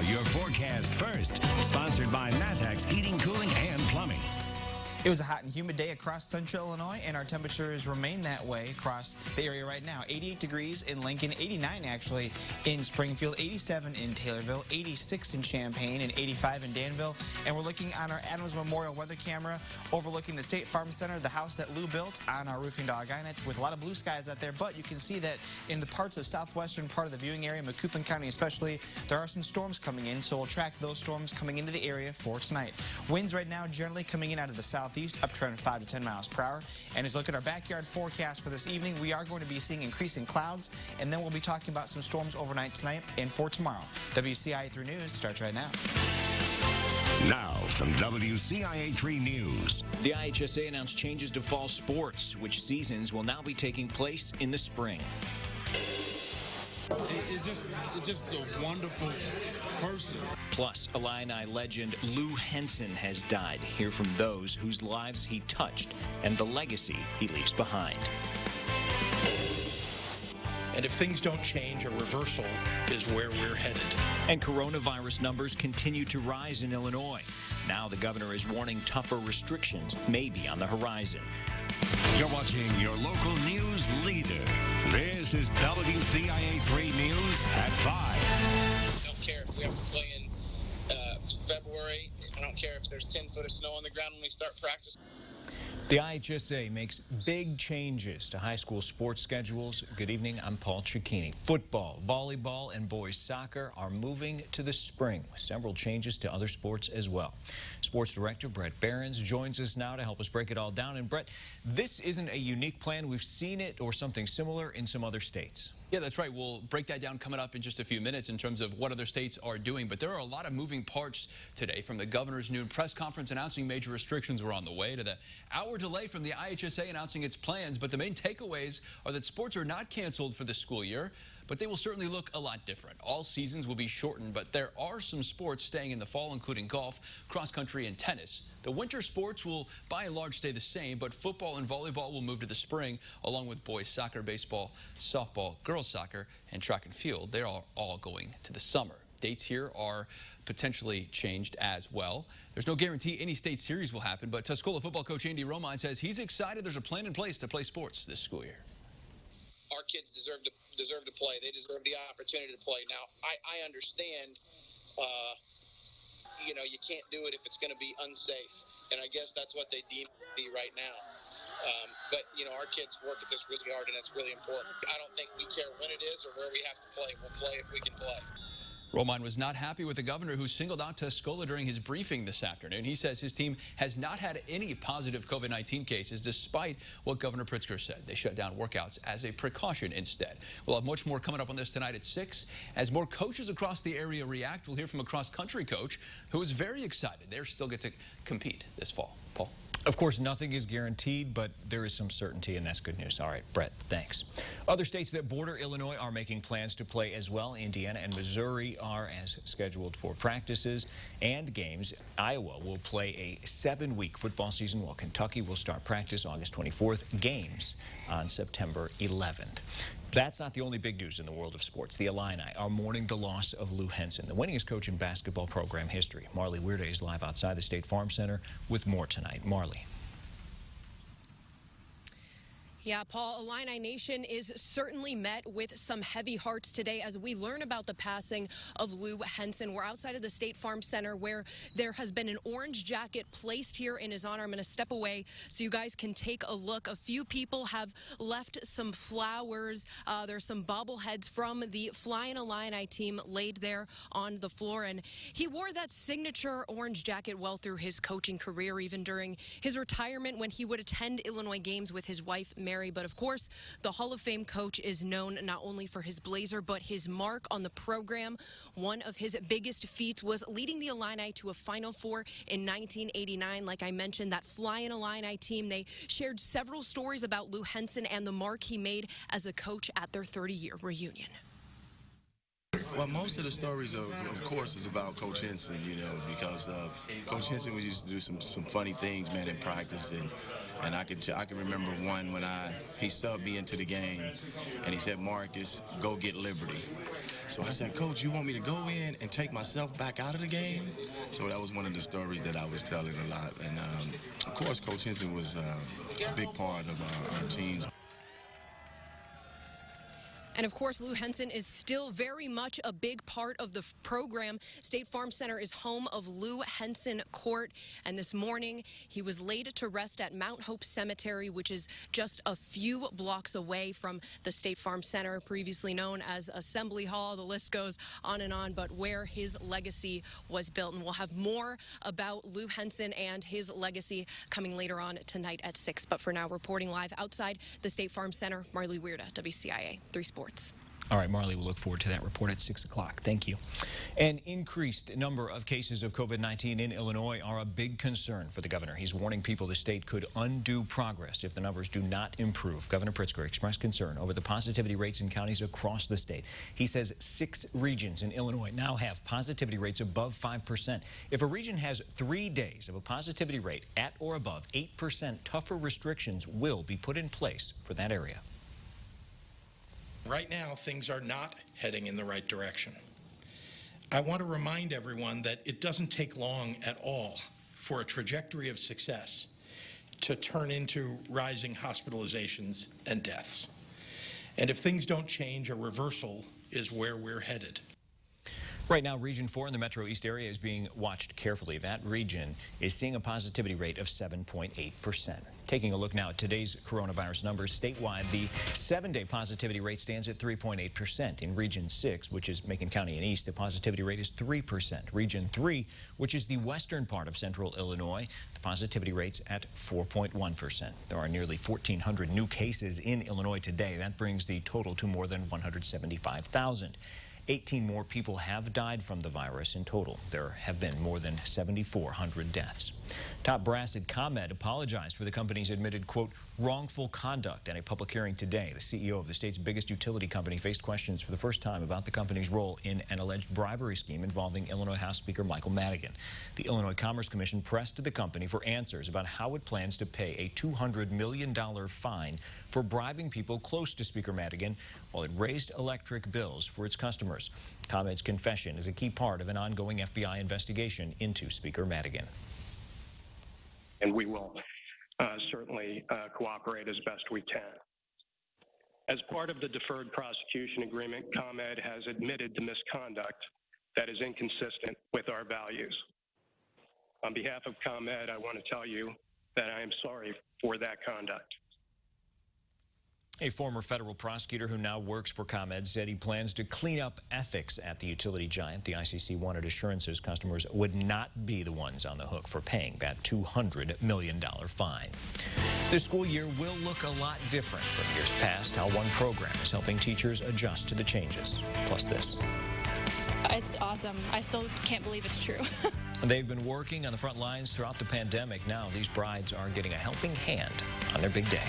your forecast first. Sponsored by Matex Heating, Cooling, and Plumbing. It was a hot and humid day across central Illinois, and our temperatures remain that way across the area right now. 88 degrees in Lincoln, 89 actually in Springfield, 87 in Taylorville, 86 in Champaign, and 85 in Danville. And we're looking on our Adams Memorial weather camera overlooking the State Farm Center, the house that Lou built on our Roofing Dog Island, with a lot of blue skies out there. But you can see that in the parts of southwestern part of the viewing area, Macoupin County especially, there are some storms coming in, so we'll track those storms coming into the area for tonight. Winds right now generally coming in out of the southeast, up to around 5 to 10 miles per hour. And as we look at our backyard forecast for this evening, we are going to be seeing increasing clouds, and then we'll be talking about some storms overnight tonight and for tomorrow. WCIA 3 News starts right now. Now from WCIA 3 News. The IHSA announced changes to fall sports, which seasons will now be taking place in the spring. It's just a wonderful person. Plus, Illini legend Lou Henson has died. Hear from those whose lives he touched and the legacy he leaves behind. And if things don't change, a reversal is where we're headed. And coronavirus numbers continue to rise in Illinois. Now the governor is warning tougher restrictions may be on the horizon. You're watching your local news leader. This is WCIA 3 News at 5. I don't care if we have to play in February. I don't care if there's 10 foot of snow on the ground when we start practice. The IHSA makes big changes to high school sports schedules. Good evening, I'm Paul Cicchini. Football, volleyball, and boys soccer are moving to the spring, with several changes to other sports as well. Sports Director Brett Behrens joins us now to help us break it all down. And Brett, this isn't a unique plan. We've seen it or something similar in some other states. Yeah, that's right. We'll break that down coming up in just a few minutes in terms of what other states are doing. But there are a lot of moving parts today, from the governor's noon press conference announcing major restrictions were on the way to the hour delay from the IHSA announcing its plans. But the main takeaways are that sports are not canceled for the school year, but they will certainly look a lot different. All seasons will be shortened, but there are some sports staying in the fall, including golf, cross country, and tennis. The winter sports will by and large stay the same, but football and volleyball will move to the spring, along with boys soccer, baseball, softball, girls soccer, and track and field. They're all going to the summer. Dates here are potentially changed as well. There's no guarantee any state series will happen, but Tuscola football coach Andy Romine says he's excited there's a plan in place to play sports this school year. Our kids deserve to play. They deserve the opportunity to play. Now, I understand, you can't do it if it's going to be unsafe, and I guess that's what they deem to be right now. But our kids work at this really hard, and it's really important. I don't think we care when it is or where we have to play. We'll play if we can play. Romine was not happy with the governor, who singled out Tuscola during his briefing this afternoon. He says his team has not had any positive COVID-19 cases, despite what Governor Pritzker said. They shut down workouts as a precaution instead. We'll have much more coming up on this tonight at 6. As more coaches across the area react, we'll hear from a cross-country coach who is very excited. They still get to compete this fall. Paul? Of course, nothing is guaranteed, but there is some certainty, and that's good news. All right, Brett, thanks. Other states that border Illinois are making plans to play as well. Indiana and Missouri are as scheduled for practices and games. Iowa will play a 7-week football season, while Kentucky will start practice August 24th, games on September 11th. That's not the only big news in the world of sports. The Illini are mourning the loss of Lou Henson, the winningest coach in basketball program history. Marley Weirday is live outside the State Farm Center with more tonight. Marley. Yeah, Paul, Illini Nation is certainly met with some heavy hearts today as we learn about the passing of Lou Henson. We're outside of the State Farm Center, where there has been an orange jacket placed here in his honor. I'm going to step away so you guys can take a look. A few people have left some flowers. There's some bobbleheads from the Flying Illini team laid there on the floor. And he wore that signature orange jacket well through his coaching career, even during his retirement when he would attend Illinois games with his wife, Mary. But of course, the Hall of Fame coach is known not only for his blazer, but his mark on the program. One of his biggest feats was leading the Illini to a Final Four in 1989. Like I mentioned, that Flying Illini team, they shared several stories about Lou Henson and the mark he made as a coach at their 30-year reunion. Well, most of the stories, of course, is about Coach Henson, because Coach Henson used to do some funny things, man, in practice, and And I can remember one when he subbed me into the game, and he said, "Marcus, go get Liberty." So I said, "Coach, you want me to go in and take myself back out of the game?" So that was one of the stories that I was telling a lot. And of course, Coach Henson was a big part of our teams. And of course, Lou Henson is still very much a big part of the program. State Farm Center is home of Lou Henson Court. And this morning, he was laid to rest at Mount Hope Cemetery, which is just a few blocks away from the State Farm Center, previously known as Assembly Hall. The list goes on and on, but where his legacy was built. And we'll have more about Lou Henson and his legacy coming later on tonight at 6. But for now, reporting live outside the State Farm Center, Marley Weirda, WCIA 3 Sports. All right, Marley, we'll look forward to that report at 6 o'clock. Thank you. An increased number of cases of COVID-19 in Illinois are a big concern for the governor. He's warning people the state could undo progress if the numbers do not improve. Governor Pritzker expressed concern over the positivity rates in counties across the state. He says 6 regions in Illinois now have positivity rates above 5%. If a region has 3 days of a positivity rate at or above 8%, tougher restrictions will be put in place for that area. Right now, things are not heading in the right direction. I want to remind everyone that it doesn't take long at all for a trajectory of success to turn into rising hospitalizations and deaths. And if things don't change, a reversal is where we're headed. Right now, Region 4 in the Metro East area is being watched carefully. That region is seeing a positivity rate of 7.8%. Taking a look now at today's coronavirus numbers statewide, the 7-day positivity rate stands at 3.8%. In Region 6, which is Macon County and East, the positivity rate is 3%. Region 3, which is the western part of central Illinois, the positivity rate's at 4.1%. There are nearly 1,400 new cases in Illinois today. That brings the total to more than 175,000. 18 more people have died from the virus in total. There have been more than 7,400 deaths. Top brass at ComEd apologized for the company's admitted, quote, wrongful conduct at a public hearing today. The CEO of the state's biggest utility company faced questions for the first time about the company's role in an alleged bribery scheme involving Illinois House Speaker Michael Madigan. The Illinois Commerce Commission pressed the company for answers about how it plans to pay a $200 million fine for bribing people close to Speaker Madigan while it raised electric bills for its customers. ComEd's confession is a key part of an ongoing FBI investigation into Speaker Madigan. And we will certainly cooperate as best we can. As part of the deferred prosecution agreement, ComEd has admitted to misconduct that is inconsistent with our values. On behalf of ComEd, I want to tell you that I am sorry for that conduct. A former federal prosecutor who now works for ComEd said he plans to clean up ethics at the utility giant. The ICC wanted assurances customers would not be the ones on the hook for paying that $200 million fine. This school year will look a lot different from years past. How one program is helping teachers adjust to the changes. Plus this. It's awesome. I still can't believe it's true. They've been working on the front lines throughout the pandemic. Now these brides are getting a helping hand on their big day.